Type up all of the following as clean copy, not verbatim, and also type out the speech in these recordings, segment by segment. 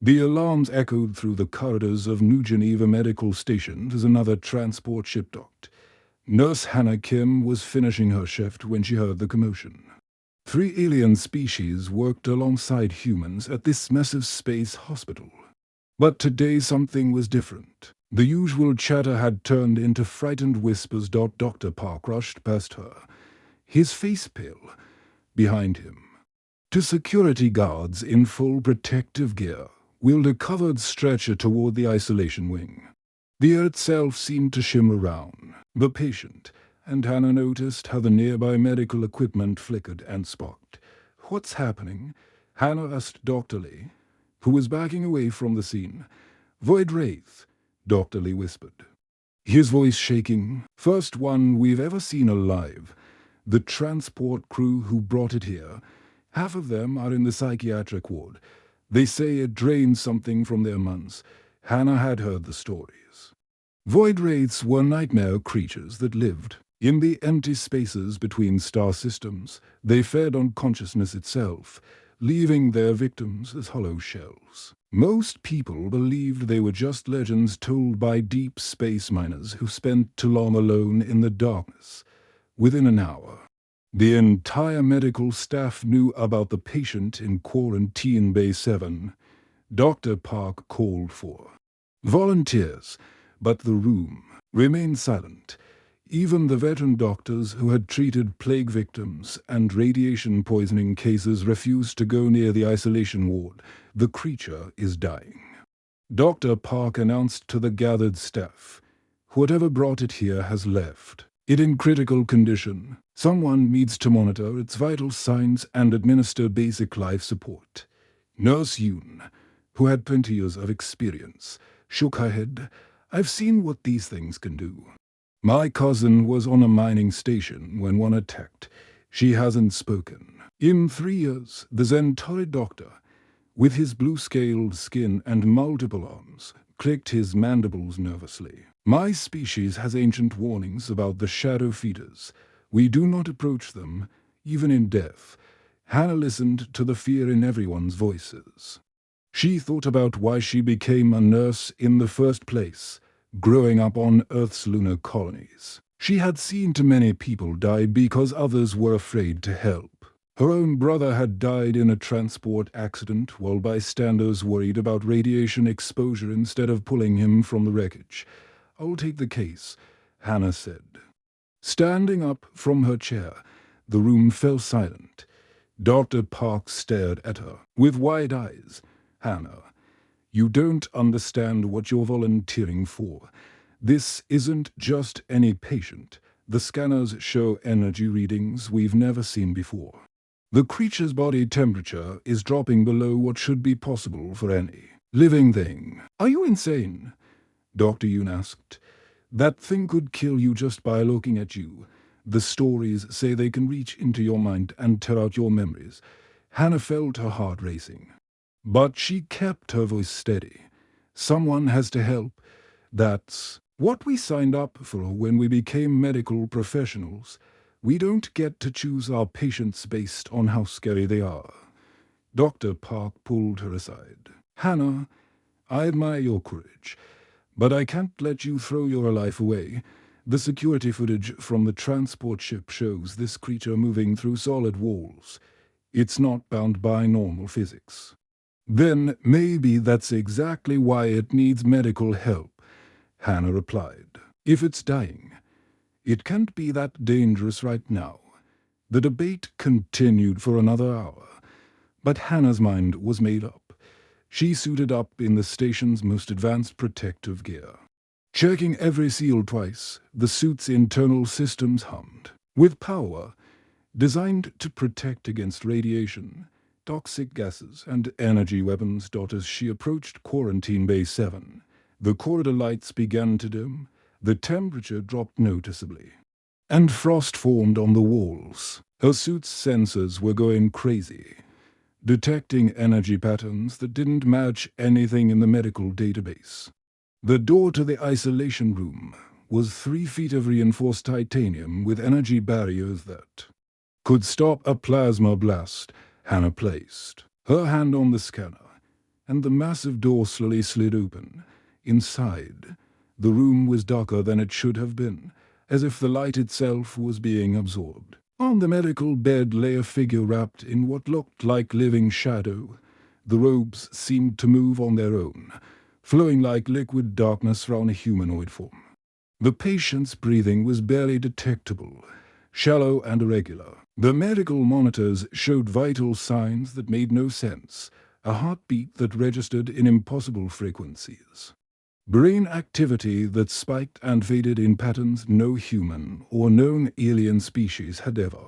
The alarms echoed through the corridors of New Geneva Medical Station as another transport ship docked. Nurse Hannah Kim was finishing her shift when she heard the commotion. 3 alien species worked alongside humans at this massive space hospital. But today something was different. The usual chatter had turned into frightened whispers. Dr. Park rushed past her, his face pale. Behind him, 2 security guards in full protective gear wheeled a covered stretcher toward the isolation wing. The air itself seemed to shimmer around the patient, and Hannah noticed how the nearby medical equipment flickered and sparked. "What's happening?" Hannah asked Dr. Lee, who was backing away from the scene. "Void Wraith," Dr. Lee whispered, his voice shaking. "First one we've ever seen alive. The transport crew who brought it here, half of them are in the psychiatric ward. They say it drains something from their minds." Hannah had heard the stories. Void Wraiths were nightmare creatures that lived in the empty spaces between star systems. They fed on consciousness itself, leaving their victims as hollow shells. Most people believed they were just legends told by deep space miners who spent too long alone in the darkness. Within an hour, the entire medical staff knew about the patient in Quarantine Bay 7. Dr. Park called for volunteers, but the room remained silent. Even the veteran doctors who had treated plague victims and radiation poisoning cases refused to go near the isolation ward. "The creature is dying," Dr. Park announced to the gathered staff. "Whatever brought it here has left it in critical condition. Someone needs to monitor its vital signs and administer basic life support." Nurse Yoon, who had 20 years of experience, shook her head. "I've seen what these things can do. My cousin was on a mining station when one attacked. She hasn't spoken in 3 years." The Centauri doctor, with his blue-scaled skin and multiple arms, clicked his mandibles nervously. "My species has ancient warnings about the shadow feeders. We do not approach them, even in death." Hannah listened to the fear in everyone's voices. She thought about why she became a nurse in the first place. Growing up on Earth's lunar colonies, she had seen too many people die because others were afraid to help. Her own brother had died in a transport accident while bystanders worried about radiation exposure instead of pulling him from the wreckage. "I'll take the case," Hannah said. Standing up from her chair, the room fell silent. Dr. Park stared at her with wide eyes. "Hannah, you don't understand what you're volunteering for. This isn't just any patient. The scanners show energy readings we've never seen before. The creature's body temperature is dropping below what should be possible for any living thing." "Are you insane?" Dr. Yoon asked. "That thing could kill you just by looking at you. The stories say they can reach into your mind and tear out your memories." Hannah felt her heart racing. But she kept her voice steady. "Someone has to help. That's what we signed up for when we became medical professionals. We don't get to choose our patients based on how scary they are." Dr. Park pulled her aside. "Hannah, I admire your courage, but I can't let you throw your life away. The security footage from the transport ship shows this creature moving through solid walls. It's not bound by normal physics." "Then maybe that's exactly why it needs medical help," Hannah replied. "If it's dying, it can't be that dangerous right now." The debate continued for another hour, but Hannah's mind was made up. She suited up in the station's most advanced protective gear. Checking every seal twice, the suit's internal systems hummed with power designed to protect against radiation, toxic gases, and energy weapons. As she approached Quarantine Bay 7, the corridor lights began to dim, the temperature dropped noticeably, and frost formed on the walls. Her suit's sensors were going crazy, detecting energy patterns that didn't match anything in the medical database. The door to the isolation room was 3 feet of reinforced titanium with energy barriers that could stop a plasma blast. Hannah placed her hand on the scanner, and the massive door slowly slid open. Inside, the room was darker than it should have been, as if the light itself was being absorbed. On the medical bed lay a figure wrapped in what looked like living shadow. The robes seemed to move on their own, flowing like liquid darkness round a humanoid form. The patient's breathing was barely detectable, shallow and irregular. The medical monitors showed vital signs that made no sense, a heartbeat that registered in impossible frequencies. Brain activity that spiked and faded in patterns no human or known alien species had ever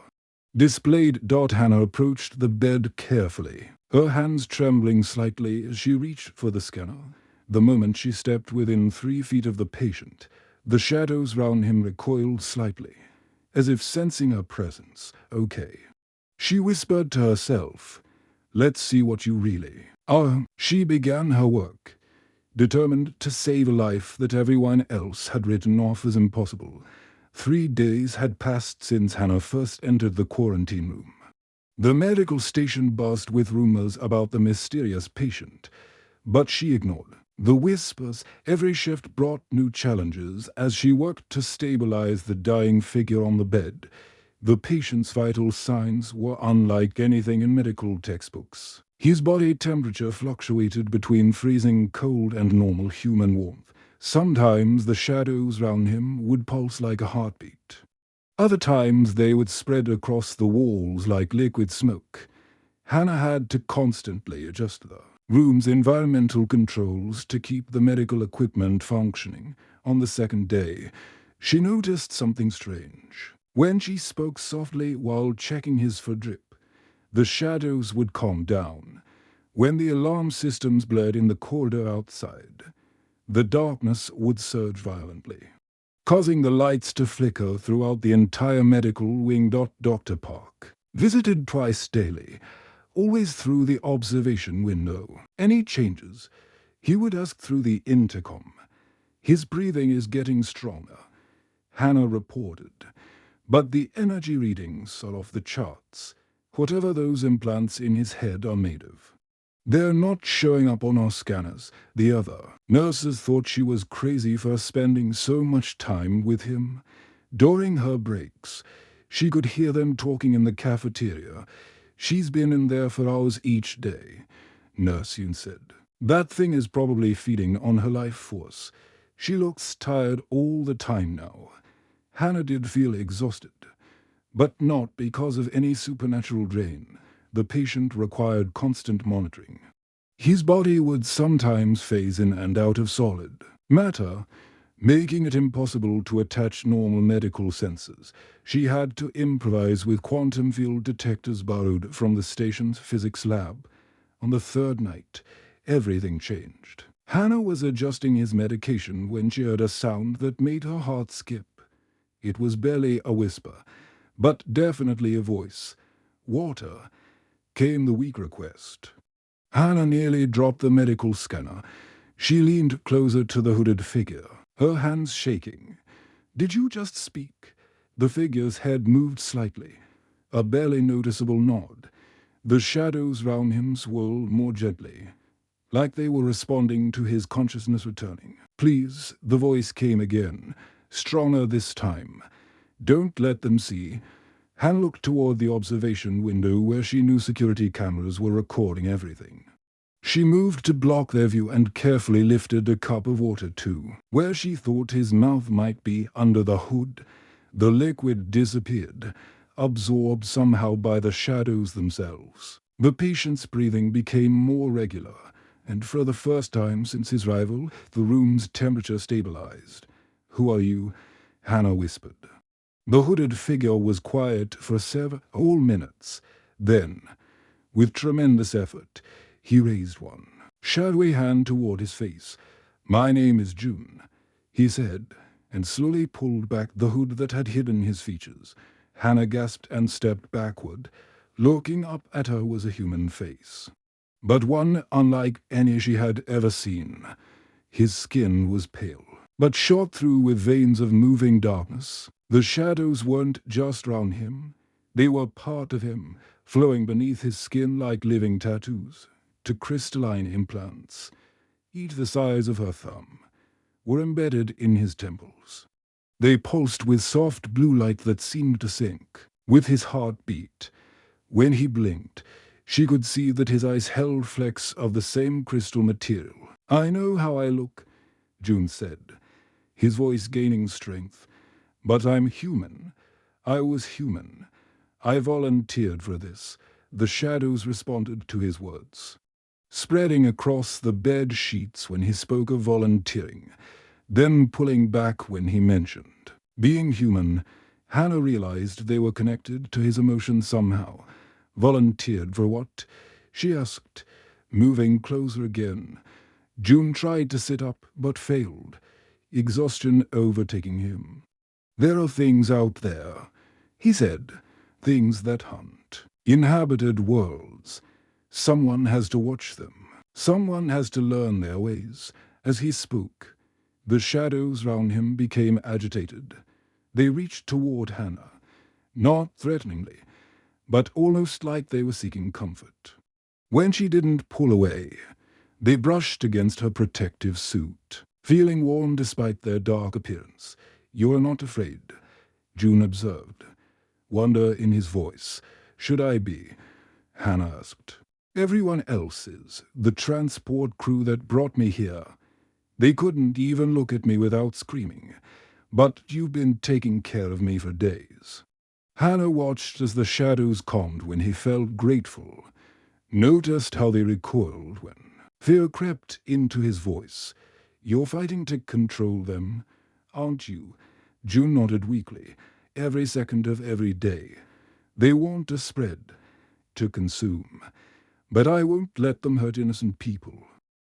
displayed. Hannah approached the bed carefully, her hands trembling slightly as she reached for the scanner. The moment she stepped within 3 feet of the patient, the shadows round him recoiled slightly, as if sensing her presence. "Okay," she whispered to herself. "Let's see what you really are." She began her work, determined to save a life that everyone else had written off as impossible. 3 days had passed since Hannah first entered the quarantine room. The medical station buzzed with rumors about the mysterious patient, but she ignored the whispers. Every shift brought new challenges as she worked to stabilize the dying figure on the bed. The patient's vital signs were unlike anything in medical textbooks. His body temperature fluctuated between freezing cold and normal human warmth. Sometimes the shadows round him would pulse like a heartbeat. Other times they would spread across the walls like liquid smoke. Hannah had to constantly adjust the room's environmental controls to keep the medical equipment functioning. On the second day, she noticed something strange. When she spoke softly while checking his for drip, the shadows would calm down. When the alarm systems blared in the corridor outside, the darkness would surge violently, causing the lights to flicker throughout the entire medical wing. Dr. Park visited twice daily, always through the observation window. Any changes? He would ask through the intercom. "His breathing is getting stronger," Hannah reported, "but the energy readings are off the charts, whatever those implants in his head are made of. They're not showing up on our scanners." The other nurses thought she was crazy for spending so much time with him. During her breaks, she could hear them talking in the cafeteria. "She's been in there for hours each day," Nurse Yoon said. "That thing is probably feeding on her life force. She looks tired all the time now." Hannah did feel exhausted, but not because of any supernatural drain. The patient required constant monitoring. His body would sometimes phase in and out of solid matter, making it impossible to attach normal medical sensors. She had to improvise with quantum field detectors borrowed from the station's physics lab. On the third night, everything changed. Hannah was adjusting his medication when she heard a sound that made her heart skip. It was barely a whisper, but definitely a voice. "Water," came the weak request. Hannah nearly dropped the medical scanner. She leaned closer to the hooded figure, her hands shaking. "Did you just speak?" The figure's head moved slightly, a barely noticeable nod. The shadows round him swirled more gently, like they were responding to his consciousness returning. "Please," the voice came again, stronger this time. "Don't let them see." Han looked toward the observation window where she knew security cameras were recording everything. She moved to block their view and carefully lifted a cup of water too. Where she thought his mouth might be, under the hood, the liquid disappeared, absorbed somehow by the shadows themselves. The patient's breathing became more regular, and for the first time since his arrival, the room's temperature stabilized. "Who are you?" Hannah whispered. The hooded figure was quiet for several minutes. Then, with tremendous effort, he raised one shadowy hand toward his face. "My name is June," he said, and slowly pulled back the hood that had hidden his features. Hannah gasped and stepped backward. Looking up at her was a human face, but one unlike any she had ever seen. His skin was pale, but shot through with veins of moving darkness. The shadows weren't just round him. They were part of him, flowing beneath his skin like living tattoos. to crystalline implants, each the size of her thumb, were embedded in his temples. They pulsed with soft blue light that seemed to sync with his heartbeat. When he blinked, she could see that his eyes held flecks of the same crystal material. "I know how I look," June said, his voice gaining strength. "But I'm human. I was human. I volunteered for this." The shadows responded to his words, spreading across the bed sheets when he spoke of volunteering, then pulling back when he mentioned being human. Hannah realized they were connected to his emotions somehow. "Volunteered for what?" she asked, moving closer again. June tried to sit up but failed, exhaustion overtaking him. "There are things out there," he said, "things that hunt. Inhabited worlds. Someone has to watch them. Someone has to learn their ways." As he spoke, the shadows round him became agitated. They reached toward Hannah, not threateningly, but almost like they were seeking comfort. When she didn't pull away, they brushed against her protective suit, feeling warm despite their dark appearance. "You're not afraid," June observed, wonder in his voice. "Should I be?" Hannah asked. "Everyone else is. The transport crew that brought me here. They couldn't even look at me without screaming. But you've been taking care of me for days." Hannah watched as the shadows calmed when he felt grateful, noticed how they recoiled when fear crept into his voice. "You're fighting to control them, aren't you?" June nodded weakly. "Every second of every day. They want to spread, to consume. But I won't let them hurt innocent people."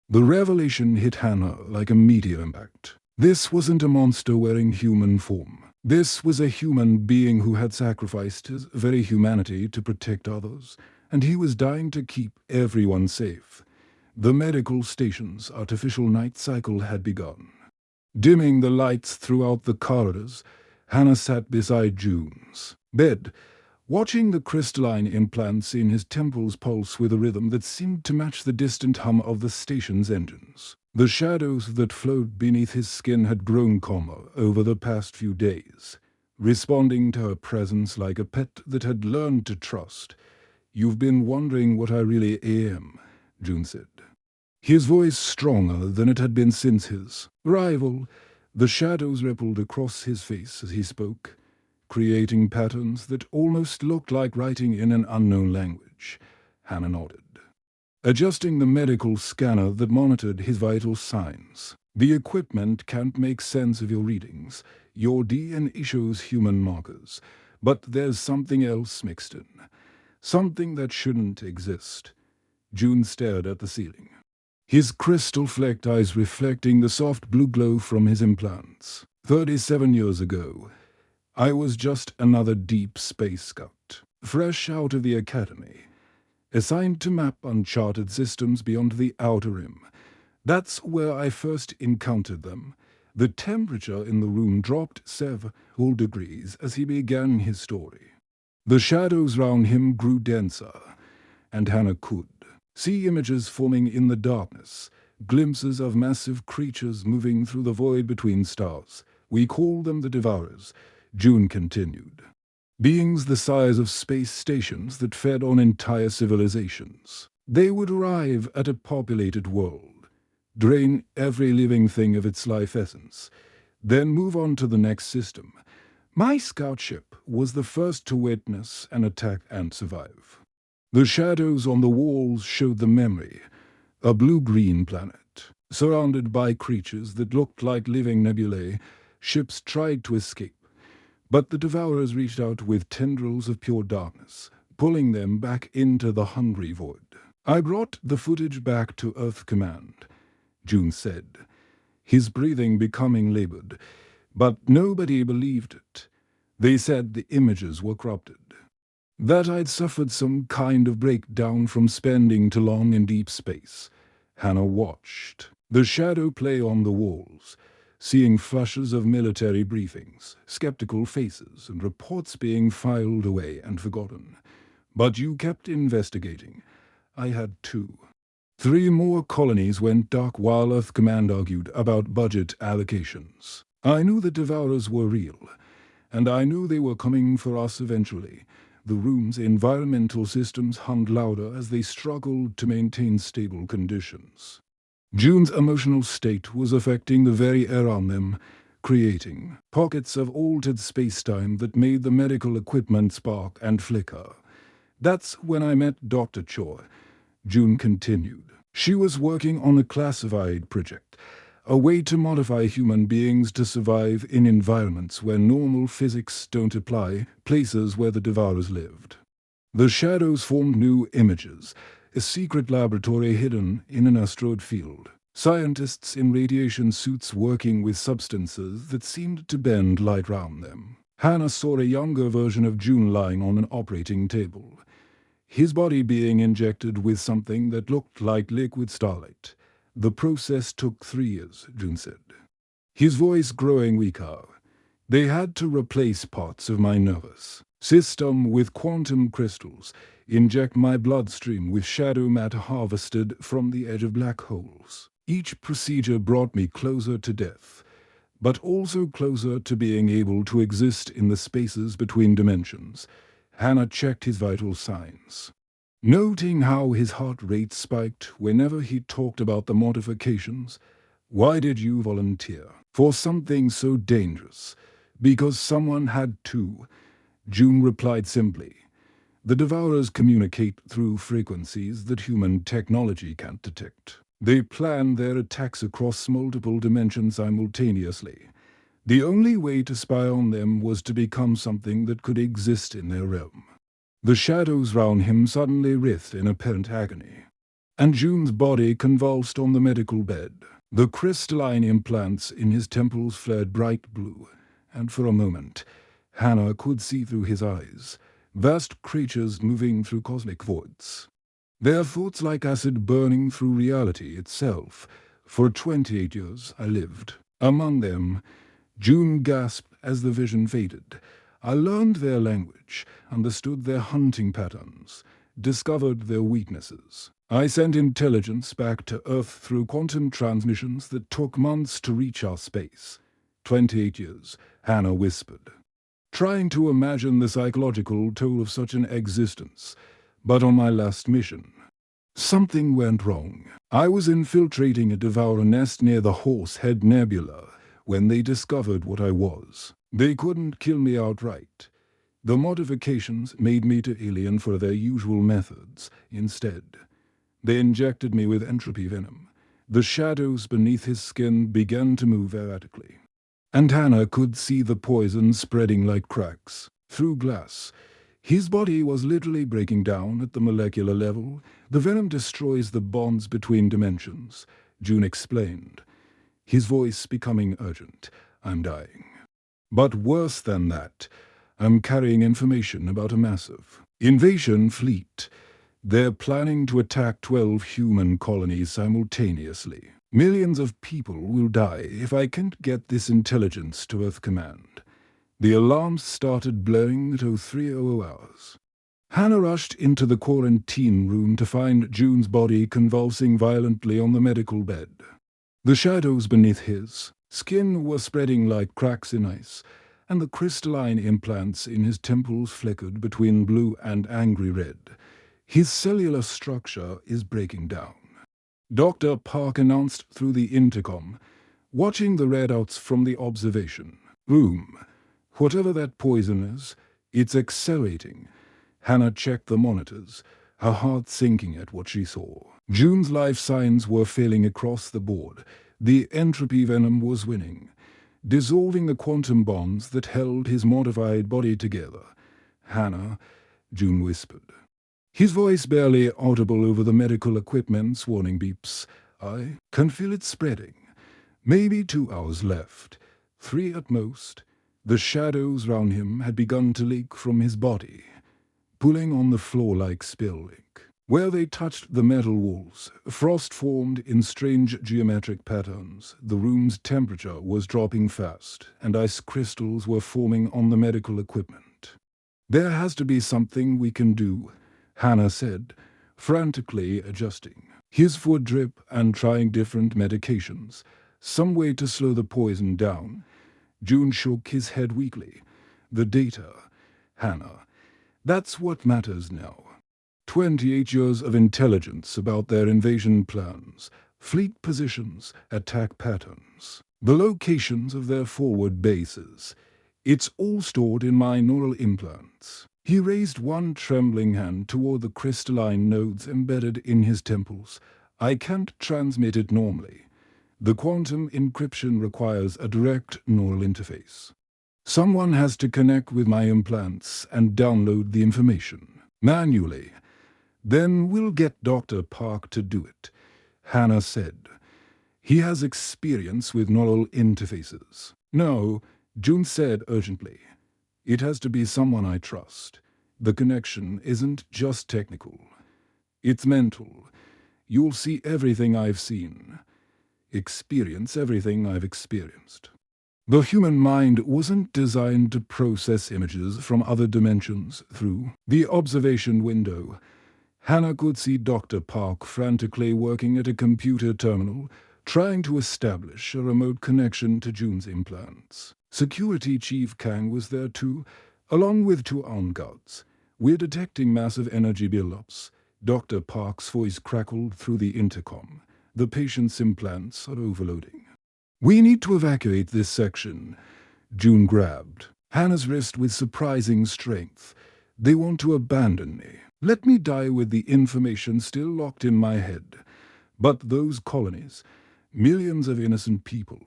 The revelation hit Hannah like a meteor impact. This wasn't a monster wearing human form. This was a human being who had sacrificed his very humanity to protect others, and he was dying to keep everyone safe. The medical station's artificial night cycle had begun. Dimming the lights throughout the corridors, Hannah sat beside June's bed, watching the crystalline implants in his temples pulse with a rhythm that seemed to match the distant hum of the station's engines. The shadows that flowed beneath his skin had grown calmer over the past few days, responding to her presence like a pet that had learned to trust. "You've been wondering what I really am," June said, his voice stronger than it had been since his arrival. The shadows rippled across his face as he spoke, creating patterns that almost looked like writing in an unknown language. Hannah nodded, adjusting the medical scanner that monitored his vital signs. "The equipment can't make sense of your readings. Your DNA shows human markers, but there's something else mixed in. Something that shouldn't exist." June stared at the ceiling, his crystal-flecked eyes reflecting the soft blue glow from his implants. 37 years ago, I was just another deep space scout, fresh out of the academy, assigned to map uncharted systems beyond the outer rim. That's where I first encountered them. The temperature in the room dropped several degrees as he began his story. The shadows round him grew denser, and Hannah could see images forming in the darkness, glimpses of massive creatures moving through the void between stars. "We call them the Devourers," June continued. "Beings the size of space stations that fed on entire civilizations. They would arrive at a populated world, drain every living thing of its life essence, then move on to the next system. My scout ship was the first to witness an attack and survive." The shadows on the walls showed the memory, a blue-green planet, surrounded by creatures that looked like living nebulae. Ships tried to escape, but the Devourers reached out with tendrils of pure darkness, pulling them back into the hungry void. "I brought the footage back to Earth Command," June said, his breathing becoming labored, "but nobody believed it. They said the images were corrupted, that I'd suffered some kind of breakdown from spending too long in deep space." Hannah watched the shadow play on the walls, seeing flashes of military briefings, skeptical faces, and reports being filed away and forgotten. "But you kept investigating." "I had to." 3 more colonies went dark while Earth Command argued about budget allocations. I knew the Devourers were real, and I knew they were coming for us eventually. The room's environmental systems hummed louder as they struggled to maintain stable conditions. June's emotional state was affecting the very air on them, creating pockets of altered space-time that made the medical equipment spark and flicker. That's when I met Dr. Choi, June continued. She was working on a classified project, a way to modify human beings to survive in environments where normal physics don't apply, places where the Devourers lived. The shadows formed new images, a secret laboratory hidden in an asteroid field. Scientists in radiation suits working with substances that seemed to bend light round them. Hannah saw a younger version of June lying on an operating table, his body being injected with something that looked like liquid starlight. The process took 3 years, June said, his voice growing weaker. They had to replace parts of my nervous system with quantum crystals, inject my bloodstream with shadow matter harvested from the edge of black holes. Each procedure brought me closer to death, but also closer to being able to exist in the spaces between dimensions. Hannah checked his vital signs, noting how his heart rate spiked whenever he talked about the modifications. Why did you volunteer for something so dangerous? Because someone had to, June replied simply. The Devourers communicate through frequencies that human technology can't detect. They plan their attacks across multiple dimensions simultaneously. The only way to spy on them was to become something that could exist in their realm. The shadows round him suddenly writhed in apparent agony, and June's body convulsed on the medical bed. The crystalline implants in his temples flared bright blue, and for a moment, Hannah could see through his eyes, vast creatures moving through cosmic voids. Their thoughts like acid burning through reality itself. For 28 years I lived among them. June gasped as the vision faded. I learned their language, understood their hunting patterns, discovered their weaknesses. I sent intelligence back to Earth through quantum transmissions that took months to reach our space. 28 years, Hannah whispered, trying to imagine the psychological toll of such an existence. But on my last mission, something went wrong. I was infiltrating a Devourer nest near the Horsehead Nebula when they discovered what I was. They couldn't kill me outright. The modifications made me too alien for their usual methods. Instead, they injected me with entropy venom. The shadows beneath his skin began to move erratically, and Hannah could see the poison spreading like cracks through glass. His body was literally breaking down at the molecular level. The venom destroys the bonds between dimensions, June explained, his voice becoming urgent. I'm dying. But worse than that, I'm carrying information about a massive invasion fleet. They're planning to attack 12 human colonies simultaneously. Millions of people will die if I can't get this intelligence to Earth Command. The alarms started blaring at 03:00 hours. Hannah rushed into the quarantine room to find June's body convulsing violently on the medical bed. The shadows beneath his skin were spreading like cracks in ice, and the crystalline implants in his temples flickered between blue and angry red. His cellular structure is breaking down, Dr. Park announced through the intercom, watching the readouts from the observation room. Whatever that poison is, it's accelerating. Hannah checked the monitors, her heart sinking at what she saw. June's life signs were failing across the board. The entropy venom was winning, dissolving the quantum bonds that held his modified body together. Hannah, June whispered, his voice barely audible over the medical equipment's warning beeps. I can feel it spreading. Maybe 2 hours left, 3 at most. The shadows round him had begun to leak from his body, pulling on the floor like spill ink. Where they touched the metal walls, frost formed in strange geometric patterns. The room's temperature was dropping fast, and ice crystals were forming on the medical equipment. There has to be something we can do, Hannah said, frantically adjusting. His foot drip and trying different medications, some way to slow the poison down. June shook his head weakly. The data, Hannah, that's what matters now. 28 years of intelligence about their invasion plans, fleet positions, attack patterns, the locations of their forward bases. It's all stored in my neural implants. He raised one trembling hand toward the crystalline nodes embedded in his temples. I can't transmit it normally. The quantum encryption requires a direct neural interface. Someone has to connect with my implants and download the information manually. Then we'll get Dr. Park to do it, Hannah said. He has experience with neural interfaces. No, June said urgently. It has to be someone I trust. The connection isn't just technical. It's mental. You'll see everything I've seen. Experience everything I've experienced. The human mind wasn't designed to process images from other dimensions through the observation window. Hannah could see Dr. Park frantically working at a computer terminal, trying to establish a remote connection to June's implants. Security Chief Kang was there too, along with 2 armed guards. We're detecting massive energy buildups. Dr. Park's voice crackled through the intercom. The patient's implants are overloading. We need to evacuate this section. June grabbed Hannah's wrist with surprising strength. They want to abandon me. Let me die with the information still locked in my head. But those colonies, millions of innocent people,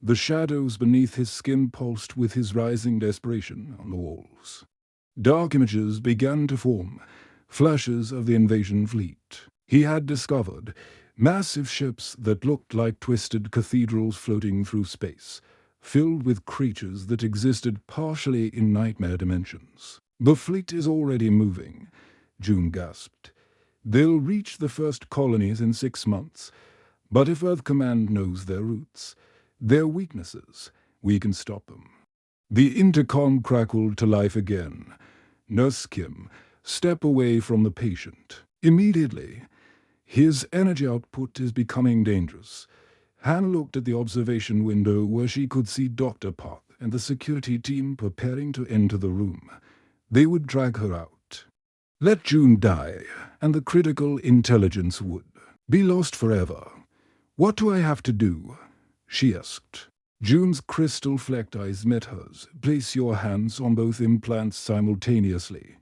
the shadows beneath his skin pulsed with his rising desperation on the walls. Dark images began to form, flashes of the invasion fleet. He had discovered massive ships that looked like twisted cathedrals floating through space, filled with creatures that existed partially in nightmare dimensions. The fleet is already moving, June gasped. They'll reach the first colonies in 6 months. But if Earth Command knows their routes, their weaknesses, we can stop them. The intercom crackled to life again. Nurse Kim, step away from the patient. Immediately. His energy output is becoming dangerous. Hannah looked at the observation window where she could see Dr. Park and the security team preparing to enter the room. They would drag her out. Let June die, and the critical intelligence would be lost forever. What do I have to do? She asked. June's crystal-flecked eyes met hers. Place your hands on both implants simultaneously.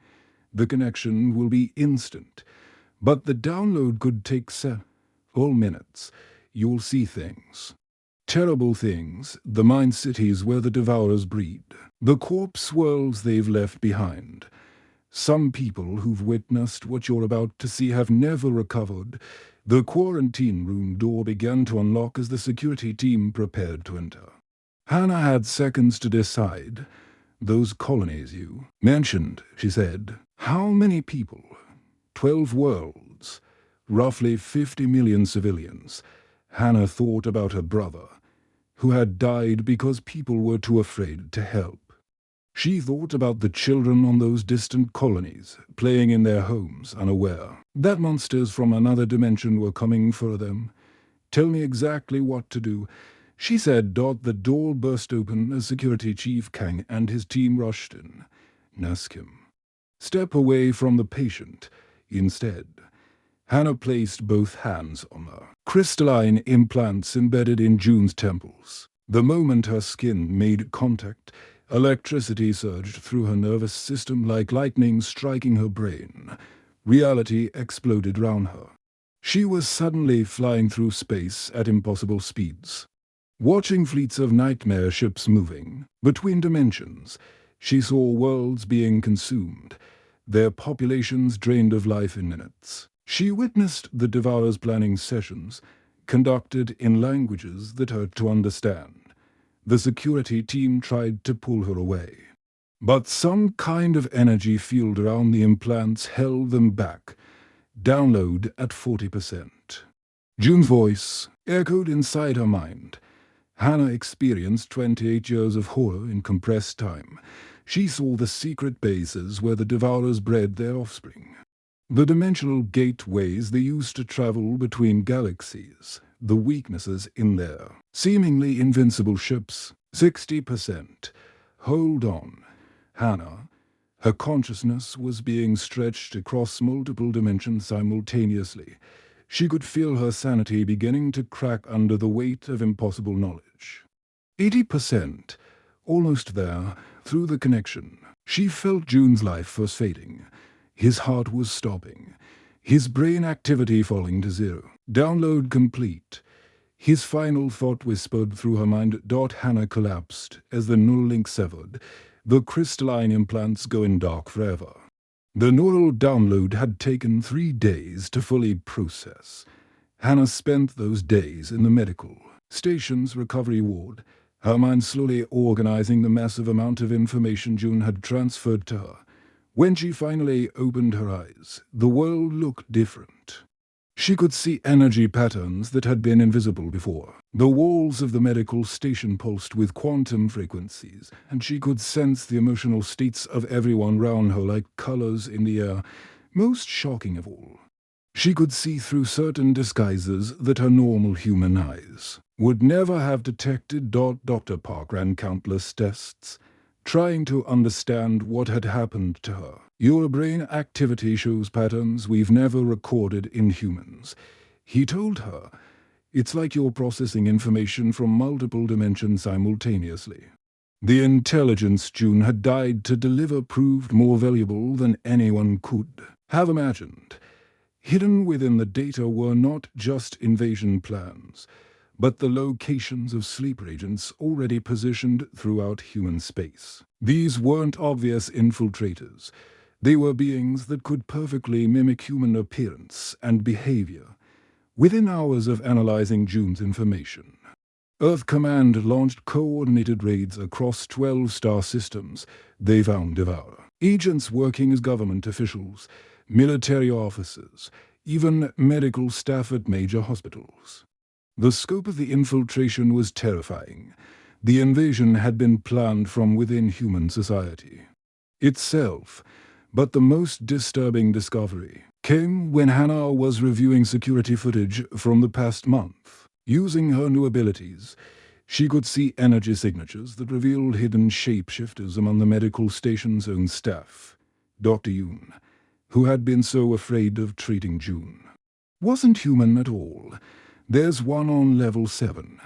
The connection will be instant, but the download could take several minutes. You'll see things. Terrible things, the mind cities where the devourers breed, the corpse worlds they've left behind. Some people who've witnessed what you're about to see have never recovered. The quarantine room door began to unlock as the security team prepared to enter. Hannah had seconds to decide. Those colonies you mentioned, she said. How many people? 12 worlds. Roughly 50 million civilians. Hannah thought about her brother, who had died because people were too afraid to help. She thought about the children on those distant colonies, playing in their homes, unaware that monsters from another dimension were coming for them. Tell me exactly what to do, she said. The door burst open as Security Chief Kang and his team rushed in. Nurse Kim, step away from the patient. Instead, Hannah placed both hands on the crystalline implants embedded in June's temples. The moment her skin made contact, electricity surged through her nervous system like lightning striking her brain. Reality exploded round her. She was suddenly flying through space at impossible speeds. Watching fleets of nightmare ships moving between dimensions, she saw worlds being consumed, their populations drained of life in minutes. She witnessed the Devourers' planning sessions, conducted in languages that hurt to understand. The security team tried to pull her away, but some kind of energy field around the implants held them back. Download at 40%. June's voice echoed inside her mind. Hannah experienced 28 years of horror in compressed time. She saw the secret bases where the Devourers bred their offspring. The dimensional gateways they used to travel between galaxies, the weaknesses in their seemingly invincible ships, 60%. Hold on. Hannah. Her consciousness was being stretched across multiple dimensions simultaneously. She could feel her sanity beginning to crack under the weight of impossible knowledge. 80%. Almost there, through the connection. She felt June's life was fading. His heart was stopping. His brain activity falling to zero. Download complete. His final thought whispered through her mind. Hannah collapsed as the neural link severed. The crystalline implants going dark forever. The neural download had taken 3 days to fully process. Hannah spent those days in the medical station's recovery ward, her mind slowly organizing the massive amount of information June had transferred to her. When she finally opened her eyes, the world looked different. She could see energy patterns that had been invisible before. The walls of the medical station pulsed with quantum frequencies, and she could sense the emotional states of everyone round her like colors in the air. Most shocking of all, she could see through certain disguises that her normal human eyes would never have detected. Dr. Park ran countless tests, trying to understand what had happened to her. Your brain activity shows patterns we've never recorded in humans, he told her. It's like you're processing information from multiple dimensions simultaneously. The intelligence June had died to deliver proved more valuable than anyone could have imagined. Hidden within the data were not just invasion plans, but the locations of sleeper agents already positioned throughout human space. These weren't obvious infiltrators. They were beings that could perfectly mimic human appearance and behavior. Within hours of analyzing June's information, Earth Command launched coordinated raids across 12 star systems they found devour. Agents working as government officials, military officers, even medical staff at major hospitals. The scope of the infiltration was terrifying. The invasion had been planned from within human society itself, but the most disturbing discovery came when Hannah was reviewing security footage from the past month. Using her new abilities, she could see energy signatures that revealed hidden shapeshifters among the medical station's own staff. Dr. Yoon, who had been so afraid of treating June, wasn't human at all. There's one on level 7,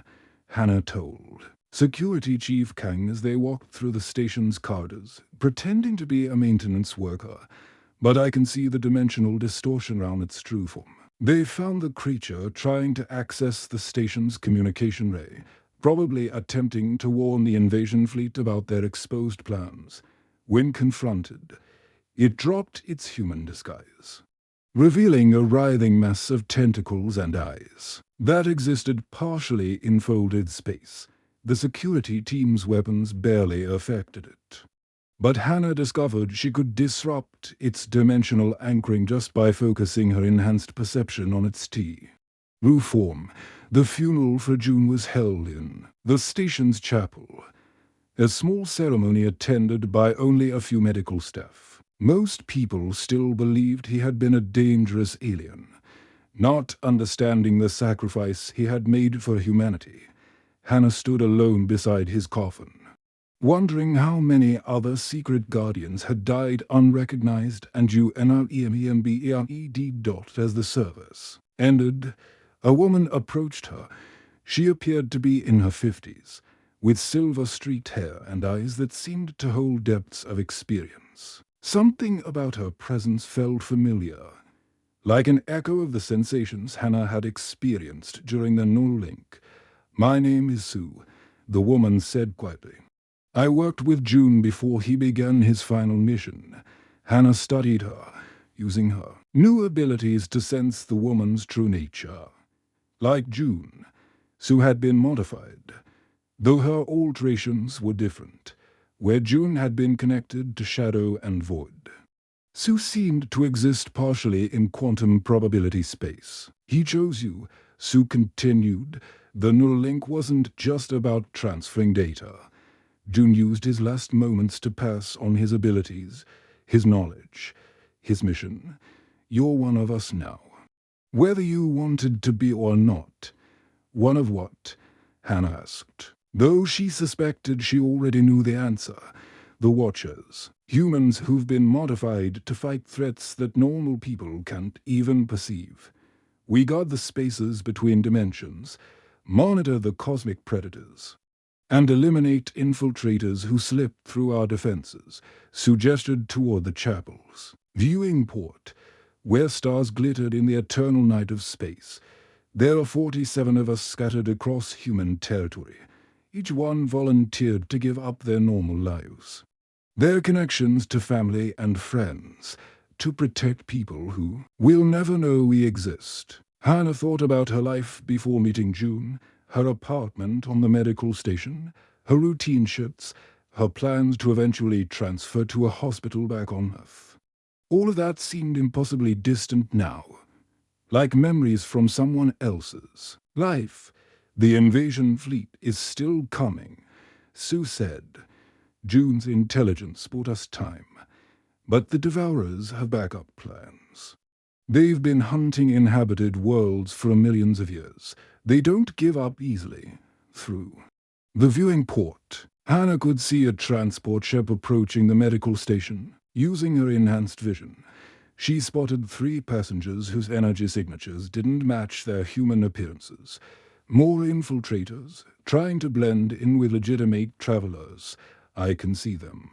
Hannah told Security Chief Kang as they walked through the station's corridors, pretending to be a maintenance worker. But I can see the dimensional distortion around its true form. They found the creature trying to access the station's communication ray, probably attempting to warn the invasion fleet about their exposed plans. When confronted, it dropped its human disguise, revealing a writhing mess of tentacles and eyes that existed partially in folded space. The security team's weapons barely affected it. But Hannah discovered she could disrupt its dimensional anchoring just by focusing her enhanced perception on its true form. The funeral for June was held in the station's chapel, a small ceremony attended by only a few medical staff. Most people still believed he had been a dangerous alien, not understanding the sacrifice he had made for humanity. Hannah stood alone beside his coffin, wondering how many other secret guardians had died unrecognized. And UNREMEMBERED. As the service ended, a woman approached her. She appeared to be in her 50s, with silver-streaked hair and eyes that seemed to hold depths of experience. Something about her presence felt familiar, like an echo of the sensations Hannah had experienced during the null link. My name is Sue, the woman said quietly. I worked with June before he began his final mission. Hannah studied her, using her new abilities to sense the woman's true nature. Like June, Sue had been modified, though her alterations were different, where June had been connected to shadow and void. Sue seemed to exist partially in quantum probability space. He chose you, Sue continued. The neural link wasn't just about transferring data. June used his last moments to pass on his abilities, his knowledge, his mission. You're one of us now. Whether you wanted to be or not. One of what? Hannah asked. Though she suspected she already knew the answer. The Watchers. Humans who've been modified to fight threats that normal people can't even perceive. We guard the spaces between dimensions, monitor the cosmic predators, and eliminate infiltrators who slip through our defenses, suggested toward the chapels. Viewing port, where stars glittered in the eternal night of space. There are 47 of us scattered across human territory. Each one volunteered to give up their normal lives, their connections to family and friends, to protect people who will never know we exist. Hannah thought about her life before meeting June, her apartment on the medical station, her routine shifts, her plans to eventually transfer to a hospital back on Earth. All of that seemed impossibly distant now, like memories from someone else's life. The invasion fleet is still coming, Sue said. June's intelligence bought us time, but the Devourers have backup plans. They've been hunting inhabited worlds for millions of years. They don't give up easily. Through the viewing port, Hannah could see a transport ship approaching the medical station. Using her enhanced vision, she spotted 3 passengers whose energy signatures didn't match their human appearances. More infiltrators, trying to blend in with legitimate travelers. I can see them,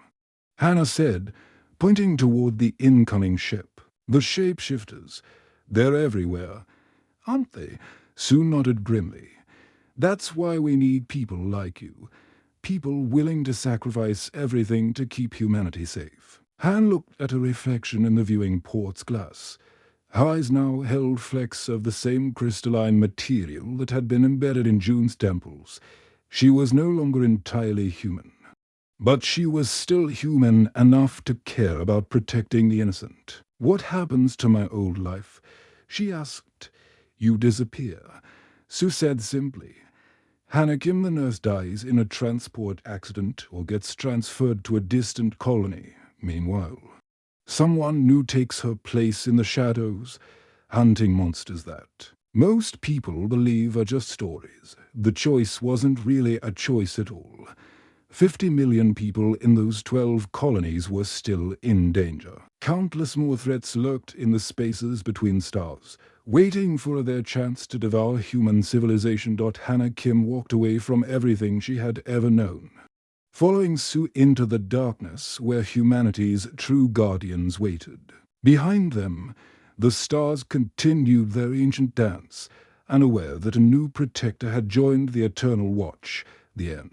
Hannah said, pointing toward the incoming ship. The shapeshifters. They're everywhere, aren't they? Sue nodded grimly. That's why we need people like you. People willing to sacrifice everything to keep humanity safe. Han looked at a reflection in the viewing port's glass. Her eyes now held flecks of the same crystalline material that had been embedded in June's temples. She was no longer entirely human, but she was still human enough to care about protecting the innocent. What happens to my old life? She asked. You disappear, Sue said simply. Hannah Kim, the nurse, dies in a transport accident or gets transferred to a distant colony. Meanwhile, someone new takes her place in the shadows, hunting monsters that most people believe are just stories. The choice wasn't really a choice at all. 50 million people in those 12 colonies were still in danger. Countless more threats lurked in the spaces between stars, waiting for their chance to devour human civilization. Hannah Kim walked away from everything she had ever known, following Sue into the darkness where humanity's true guardians waited. Behind them, the stars continued their ancient dance, unaware that a new protector had joined the Eternal Watch. The end.